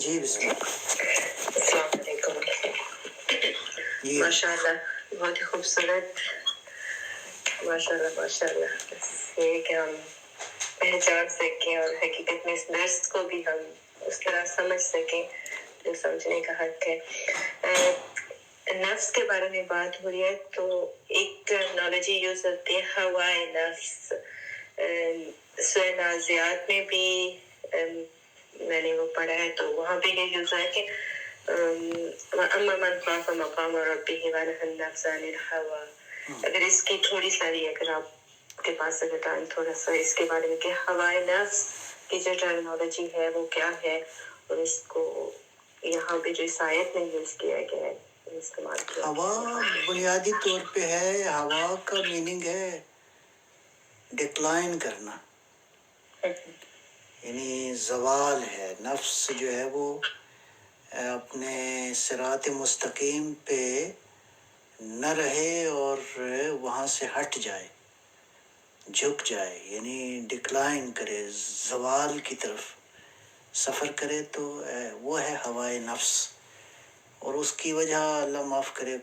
جی بسم اللہ. السلام علیکم. جی ماشاء اللہ بہت ہی خوبصورت. ماشاء اللہ ماشاء اللہ. یہ کہ ہم پہچان سکیں اور حقیقت میں اس درس کو بھی ہم اس طرح سمجھ سکیں جو سمجھنے کا حق ہے. نفس کے بارے میں بات ہو رہی ہے تو ایک ٹرمنالوجی یوز ہوتی ہے ہوائے نفس. سورہ نازعات میں بھی میں نے وہ پڑھا ہے تو وہاں پہ یہ یوز ہے کہ اما من خاف مقام ربہ ونہی النفس عن الہویٰ. اگر اس کی تھوڑی ساری اگر آپ کے پاس اگر ٹائم تھوڑا سا اس کے بارے میں کہ ہوائے نفس کی جو ٹرمنالوجی ہے وہ کیا ہے اور اس کو یہاں پہ جو اس آیت میں یوز کیا گیا ہے استعمال کیا. ہوا بنیادی طور پہ ہے، ہوا کا میننگ ہے ڈکلائن کرنا، یعنی زوال ہے. نفس جو ہے وہ اپنے صراط مستقیم پہ نہ رہے اور وہاں سے ہٹ جائے، جھک جائے، یعنی ڈکلائن کرے، زوال کی طرف سفر کرے، تو وہ ہے ہوائے نفس. اور اس کی وجہ اللہ معاف کرے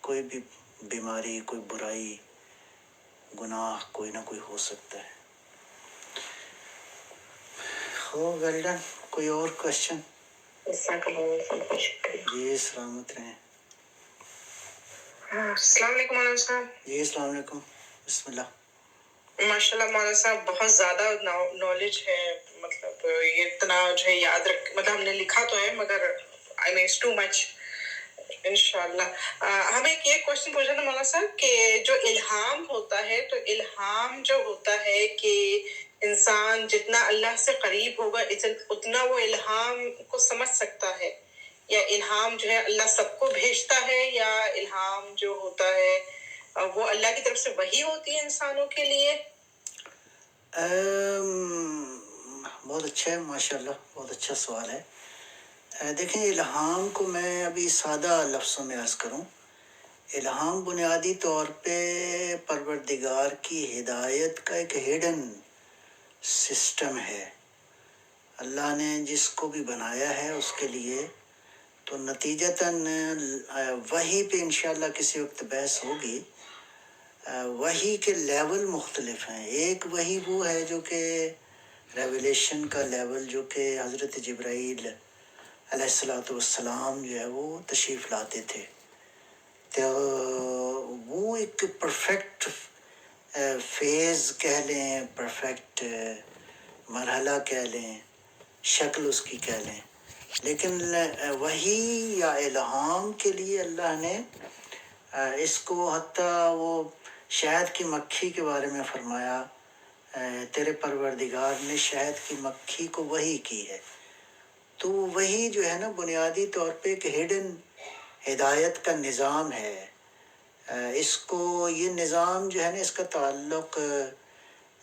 کوئی بھی بیماری، کوئی برائی، گناہ کوئی نہ کوئی ہو سکتا ہے. ہو ویل ڈن. کوئی اور کوشچن؟ جی سلامت رہیں. السلام علیکم مولانا صاحب. جی السلام علیکم. بسم اللہ. ماشاء اللہ مولانا صاحب بہت زیادہ نالج ہے. مطلب یہ اتنا جو ہے یاد رکھ، مطلب ہم نے لکھا تو ہے مگر آئی مین اٹس ٹو مچ. انشاءاللہ. ہمیں ایک یہ کوشچن پوچھنا تھا مولانا صاحب کہ جو الہام ہوتا ہے تو الہام جو ہوتا ہے کہ انسان جتنا اللہ سے قریب ہوگا اتنا وہ الہام کو سمجھ سکتا ہے، یا الہام جو ہے اللہ سب کو بھیجتا ہے، یا الہام جو ہوتا ہے وہ اللہ کی طرف سے وحی ہوتی ہے انسانوں کے لیے؟ بہت اچھا ہے، ماشاءاللہ بہت اچھا سوال ہے. دیکھیں الہام کو میں ابھی سادہ لفظوں میں عرض کروں. الہام بنیادی طور پہ پروردگار کی ہدایت کا ایک ہیڈن سسٹم ہے. اللہ نے جس کو بھی بنایا ہے اس کے لیے تو نتیجتاً وحی پہ انشاءاللہ کسی وقت بحث ہوگی. وحی کے لیول مختلف ہیں. ایک وحی وہ ہے جو کہ ریولیشن کا لیول، جو کہ حضرت جبرائیل علیہ السلام جو ہے وہ تشریف لاتے تھے. تو وہ ایک پرفیکٹ فیز کہہ لیں، پرفیکٹ مرحلہ کہہ لیں، شکل اس کی کہہ لیں. لیکن وحی یا الہام کے لیے اللہ نے اس کو حتیٰ وہ شہد کی مکھی کے بارے میں فرمایا، تیرے پروردگار نے شہد کی مکھی کو وحی کی ہے. تو وہی جو ہے نا بنیادی طور پہ ایک ہڈن ہدایت کا نظام ہے. اس کو یہ نظام جو ہے نا اس کا تعلق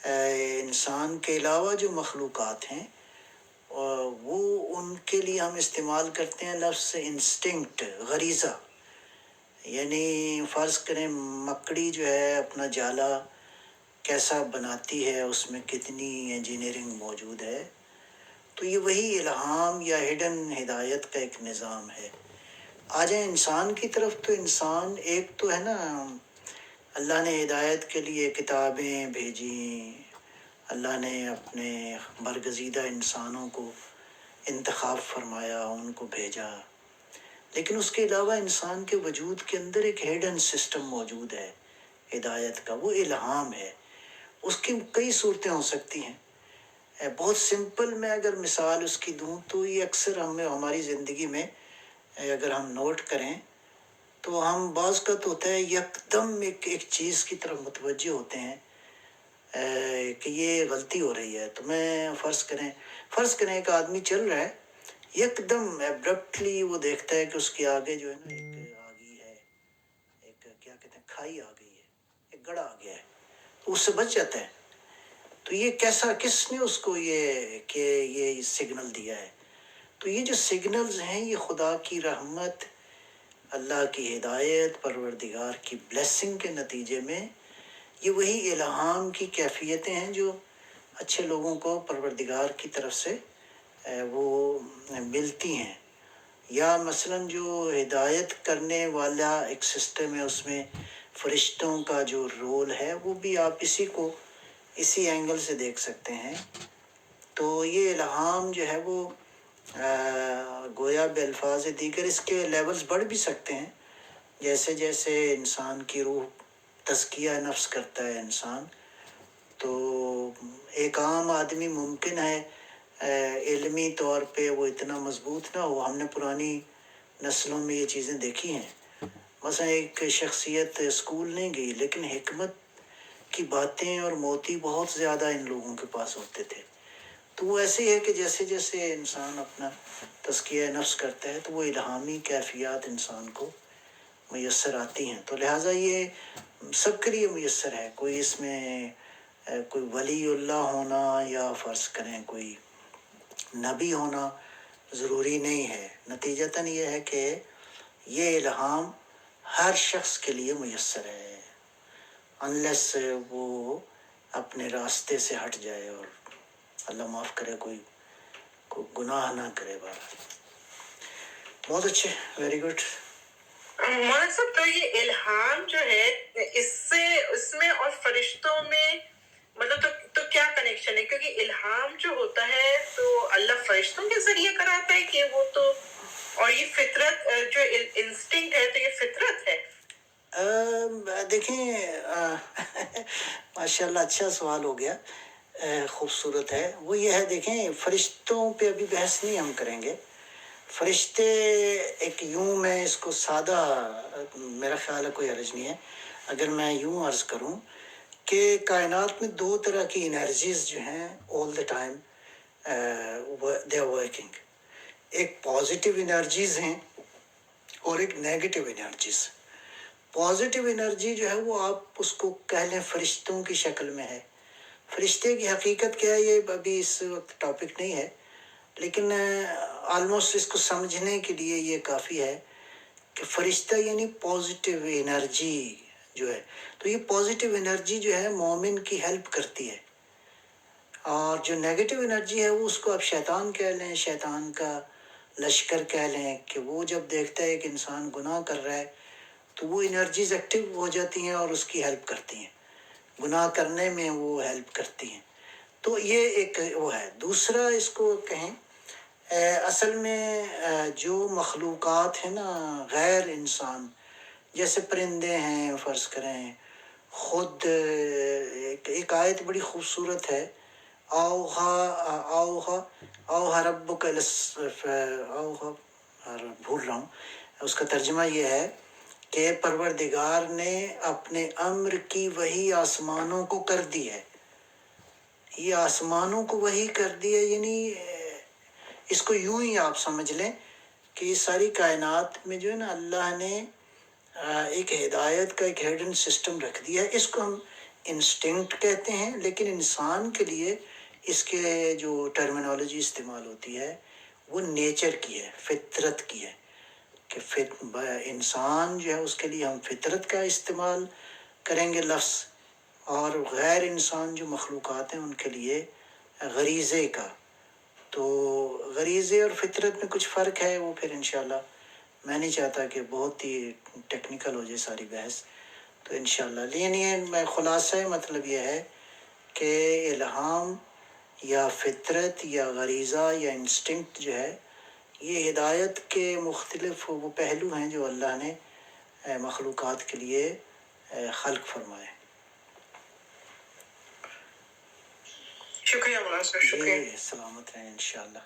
انسان کے علاوہ جو مخلوقات ہیں وہ ان کے لیے ہم استعمال کرتے ہیں لفظ انسٹنکٹ، غریزہ. یعنی فرض کریں مکڑی جو ہے اپنا جالا کیسا بناتی ہے، اس میں کتنی انجینئرنگ موجود ہے. تو یہ وہی الہام یا ہڈن ہدایت کا ایک نظام ہے. آ جائیں انسان کی طرف، تو انسان ایک تو ہے نا اللہ نے ہدایت کے لیے کتابیں بھیجیں، اللہ نے اپنے برگزیدہ انسانوں کو انتخاب فرمایا، ان کو بھیجا. لیکن اس کے علاوہ انسان کے وجود کے اندر ایک ہڈن سسٹم موجود ہے ہدایت کا، وہ الہام ہے. اس کی کئی صورتیں ہو سکتی ہیں. بہت سمپل میں اگر مثال اس کی دوں تو یہ اکثر ہماری زندگی میں اگر ہم نوٹ کریں تو ہم بعض کا تو ہوتا ہے یکدم ایک چیز کی طرف متوجہ ہوتے ہیں کہ یہ غلطی ہو رہی ہے. تو میں فرض کریں ایک آدمی چل رہا ہے، یکدم ایبرپٹلی وہ دیکھتا ہے کہ اس کے آگے جو ہے نا ایک آ گئی ہے، ایک کیا کہتے ہیں کھائی آ گئی ہے، ایک گڑھا آ گیا ہے، تو اس سے بچ جاتا ہے. تو یہ کس نے اس کو یہ سگنل دیا ہے؟ تو یہ جو سگنلز ہیں یہ خدا کی رحمت، اللہ کی ہدایت، پروردگار کی بلیسنگ کے نتیجے میں یہ وہی الہام کی کیفیتیں ہیں جو اچھے لوگوں کو پروردگار کی طرف سے وہ ملتی ہیں، یا مثلاً جو ہدایت کرنے والا ایک سسٹم ہے اس میں فرشتوں کا جو رول ہے وہ بھی آپ اسی اینگل سے دیکھ سکتے ہیں. تو یہ الہام جو ہے وہ گویا بالفاظ دیگر اس کے لیولز بڑھ بھی سکتے ہیں، جیسے جیسے انسان کی روح تزکیہ نفس کرتا ہے انسان. تو ایک عام آدمی ممکن ہے علمی طور پہ وہ اتنا مضبوط نہ ہو. ہم نے پرانی نسلوں میں یہ چیزیں دیکھی ہیں. مثلا ایک شخصیت اسکول نہیں گئی لیکن حکمت کی باتیں اور موتی بہت زیادہ ان لوگوں کے پاس ہوتے تھے. تو وہ ایسے ہی ہے کہ جیسے جیسے انسان اپنا تزکیہ نفس کرتا ہے تو وہ الہامی کیفیات انسان کو میسر آتی ہیں. تو لہٰذا یہ سب کے لیے میسر ہے. کوئی اس میں کوئی ولی اللہ ہونا یا فرض کریں کوئی نبی ہونا ضروری نہیں ہے. نتیجتاً یہ ہے کہ یہ الہام ہر شخص کے لیے میسر ہے، انلیس وہ اپنے راستے سے ہٹ جائے اور اللہ معاف کرے کوئی گناہ نہ کرے. بہت اچھے، ویری گڈ. مولانا صاحب تو یہ الہام جو ہے اس میں اور فرشتوں میں مطلب تو کیا کنیکشن ہے؟ کیونکہ الہام جو ہوتا ہے تو اللہ فرشتوں کے ذریعے کراتا ہے کہ وہ تو، اور یہ فطرت جو انسٹنکٹ ہے تو یہ فطرت ہے. دیکھیں ماشاءاللہ اچھا سوال ہو گیا، خوبصورت ہے. وہ یہ ہے، دیکھیں فرشتوں پہ ابھی بحث نہیں ہم کریں گے. فرشتے ایک یوں، میں اس کو سادہ، میرا خیال ہے کوئی حرج نہیں ہے اگر میں یوں عرض کروں کہ کائنات میں دو طرح کی انرجیز جو ہیں all the time they are working. ایک پازیٹیو انرجیز ہیں اور ایک نیگیٹو انرجیز. پازیٹیو انرجی جو ہے وہ آپ اس کو کہہ لیں فرشتوں کی شکل میں ہے. فرشتے کی حقیقت کیا ہے یہ ابھی اس وقت ٹاپک نہیں ہے، لیکن آلموسٹ اس کو سمجھنے کے لیے یہ کافی ہے کہ فرشتہ یعنی پازیٹیو انرجی جو ہے. تو یہ پازیٹیو انرجی جو ہے مومن کی ہیلپ کرتی ہے، اور جو نیگیٹو انرجی ہے وہ اس کو آپ شیطان کہہ لیں، شیطان کا لشکر کہہ لیں، کہ وہ جب دیکھتا ہے کہ انسان گناہ کر رہا ہے تو وہ انرجیز ایکٹیو ہو جاتی ہیں اور اس کی ہیلپ کرتی ہیں، گناہ کرنے میں وہ ہیلپ کرتی ہیں. تو یہ ایک وہ ہے. دوسرا اس کو کہیں اصل میں جو مخلوقات ہیں نا غیر انسان، جیسے پرندے ہیں فرض کریں، خود ایک آیت بڑی خوبصورت ہے، اوہا ربک اوہا، بھول رہا ہوں اس کا ترجمہ، یہ ہے کہ پروردگار نے اپنے امر کی وحی آسمانوں کو کر دی ہے. یہ آسمانوں کو وحی کر دی ہے، یعنی اس کو یوں ہی آپ سمجھ لیں کہ یہ ساری کائنات میں جو ہے نا اللہ نے ایک ہدایت کا ایک ہیڈن سسٹم رکھ دیا ہے. اس کو ہم انسٹنکٹ کہتے ہیں، لیکن انسان کے لیے اس کے جو ٹرمینالوجی استعمال ہوتی ہے وہ نیچر کی ہے، فطرت کی ہے. کہ انسان جو ہے اس کے لیے ہم فطرت کا استعمال کریں گے لفظ، اور غیر انسان جو مخلوقات ہیں ان کے لیے غریزے کا. تو غریزے اور فطرت میں کچھ فرق ہے، وہ پھر انشاءاللہ، میں نہیں چاہتا کہ بہت ہی ٹیکنیکل ہو جائے ساری بحث، تو انشاءاللہ. لیکن یہ میں خلاصہ مطلب یہ ہے کہ الہام یا فطرت یا غریزہ یا انسٹنکٹ جو ہے یہ ہدایت کے مختلف وہ پہلو ہیں جو اللہ نے مخلوقات کے لیے خلق فرمائے. شکریہ مولانا صاحب، شکریہ. جی سلامت رہیں انشاءاللہ.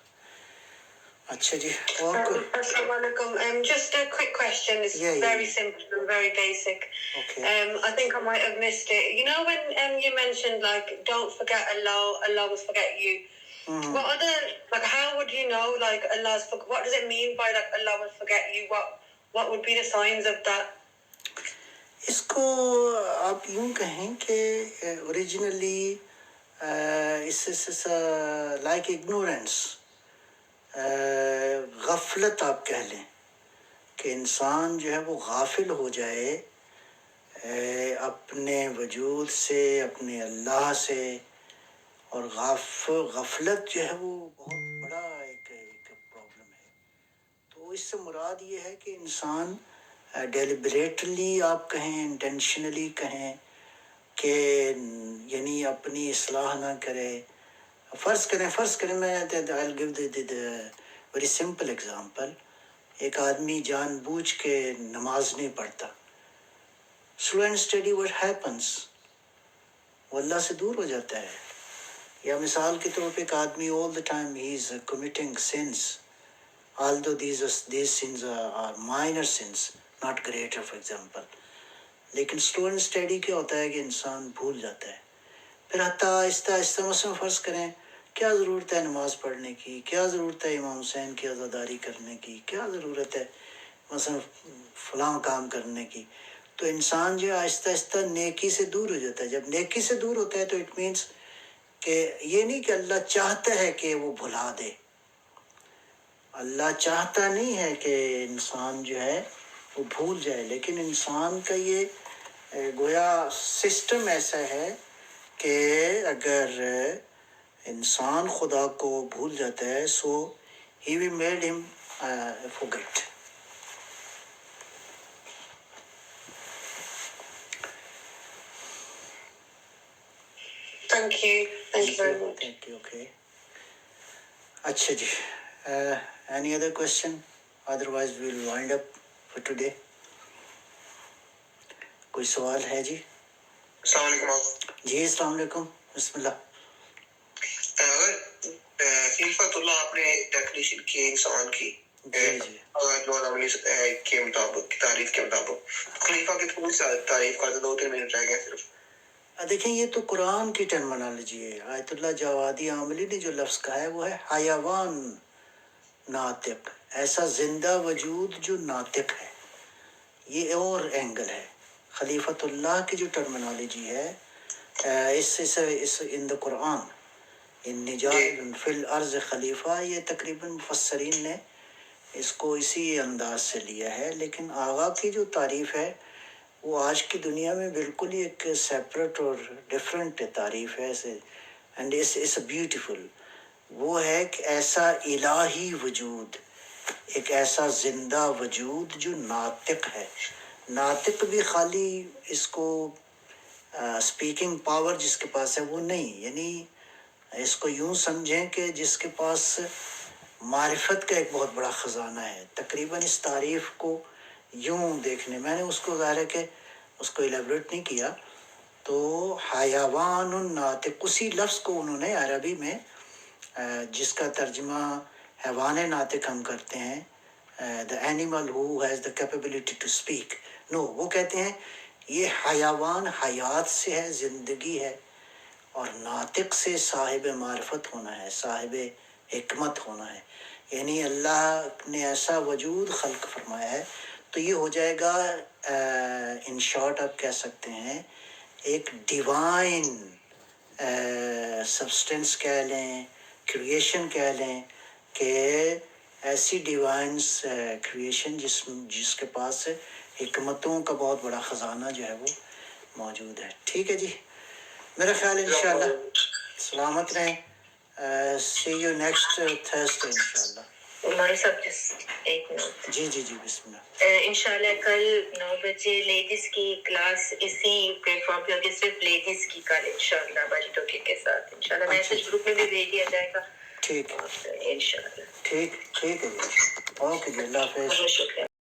اچھا جی، اور کوئی؟ Assalamu alaikum. Just a quick question. It's very simple and very basic. Okay. I think I might have missed it. You know when you mentioned like don't forget Allah, Allah will forget you. Mm-hmm. What are the, like how would you know like Allah's what does it mean by like Allah will forget you? What would be the signs of that? اس کو آپ یوں کہیں کہ originally اس like ignorance, غفلت آپ کہہ لیں کہ انسان جو ہے وہ غافل ہو جائے اپنے وجود سے، اپنے اللہ سے. اور غفلت جو ہے وہ بہت بڑا ایک اس سے مراد یہ ہے کہ انسان ڈیلیبریٹلی آپ کہیں, انٹینشنلی کہیں کہ یعنی اپنی اصلاح نہ کرے. فرض کریں میں I'll give the very simple example. ایک آدمی جان بوجھ کے نماز نہیں پڑھتا. Slow and steady what happens, وہ اللہ سے دور ہو جاتا ہے. یا مثال کے طور پہ ایک آدمی all the time he is committing sins, although these sins are minor sins, not greater for example. لیکن slow and steady کیا ہوتا ہے کہ انسان بھول جاتا ہے. پھر حتیٰ آہستہ مثلا فرض کریں کیا ضرورت ہے نماز پڑھنے کی, کیا ضرورت ہے امام حسین کی عزاداری کرنے کی, کیا ضرورت ہے مثلا فلاں کام کرنے کی. تو انسان جو آہستہ نیکی سے دور ہو جاتا ہے. جب نیکی سے دور ہوتا ہے تو اٹ مینس کہ یہ نہیں کہ اللہ چاہتا ہے کہ وہ بھلا دے. اللہ چاہتا نہیں ہے کہ انسان جو ہے وہ بھول جائے, لیکن انسان کا یہ گویا سسٹم ایسا ہے کہ اگر انسان خدا کو بھول جاتا ہے so he will made him forget. Thank you very much. Thank you. Okay. اچھا جی, any other question? Otherwise we will wind up for today. کوئی سوال ہے جی؟ السلام علیکم. جی السلام علیکم, بسم اللہ. اگر خلیفۃ اللہ آپ نے ڈیفینیشن کی انسان کی کے مطابق, تعریف کے مطابق, خلیفہ کی تھوڑی سی تعریف کر دو, 2-3 منٹ رہ گئے صرف. دیکھیں یہ تو قرآن کی ٹرمنالوجی ہے. آیت اللہ جوادی عاملی نے جو لفظ کہا ہے وہ ہے حیوان ناطق, ایسا زندہ وجود جو ناطق ہے. یہ اور اینگل ہے. خلیفۃ اللہ کی جو ٹرمنالوجی ہے اس ان دا قرآن ان نجات فی الارض خلیفہ, یہ تقریباً مفسرین نے اس کو اسی انداز سے لیا ہے. لیکن آغا کی جو تعریف ہے وہ آج کی دنیا میں بالکل ہی ایک سیپریٹ اور ڈفرینٹ تعریف ہے. اینڈ اس بیوٹیفل, وہ ہے کہ ایسا الہی وجود, ایک ایسا زندہ وجود جو ناطق ہے. ناطق بھی خالی اس کو اسپیکنگ پاور جس کے پاس ہے وہ نہیں, یعنی اس کو یوں سمجھیں کہ جس کے پاس معرفت کا ایک بہت بڑا خزانہ ہے. تقریباً اس تعریف کو یوں دیکھنے, میں نے اس کو ظاہر ہے کہ اس کو ایلیبریٹ نہیں کیا, تو حیوان الناطق اسی لفظ کو انہوں نے عربی میں جس کا ترجمہ حیوان ناطق ہم کرتے ہیں, the animal who has the capability to speak, no, وہ کہتے ہیں یہ حیوان حیات سے ہے, زندگی ہے, اور ناطق سے صاحب معرفت ہونا ہے, صاحب حکمت ہونا ہے. یعنی اللہ نے ایسا وجود خلق فرمایا ہے. تو یہ ہو جائے گا ان شارٹ آپ کہہ سکتے ہیں ایک ڈیوائن سبسٹنس کہہ لیں, کریشن کہہ لیں, کہ ایسی ڈیوائنس کریشن جس کے پاس حکمتوں کا بہت بڑا خزانہ جو ہے وہ موجود ہے. ٹھیک ہے جی, میرا خیال انشاءاللہ سلامت رہیں. see you next Thursday انشاءاللہ. ہمارے سب ایک منٹ. جی بسم اللہ. انشاءاللہ کل 9 بجے لیڈیز کی کلاس اسی پلیٹ فارم پہ ہوگی, صرف لیڈیز کی کل انشاءاللہ باجی ٹوکی کے ساتھ. انشاءاللہ میسج گروپ میں بھی بھیج دیا جائے گا. ٹھیک انشاءاللہ. ٹھیک ہے جی, اوکے جی, اللہ حافظ. بہت شکریہ.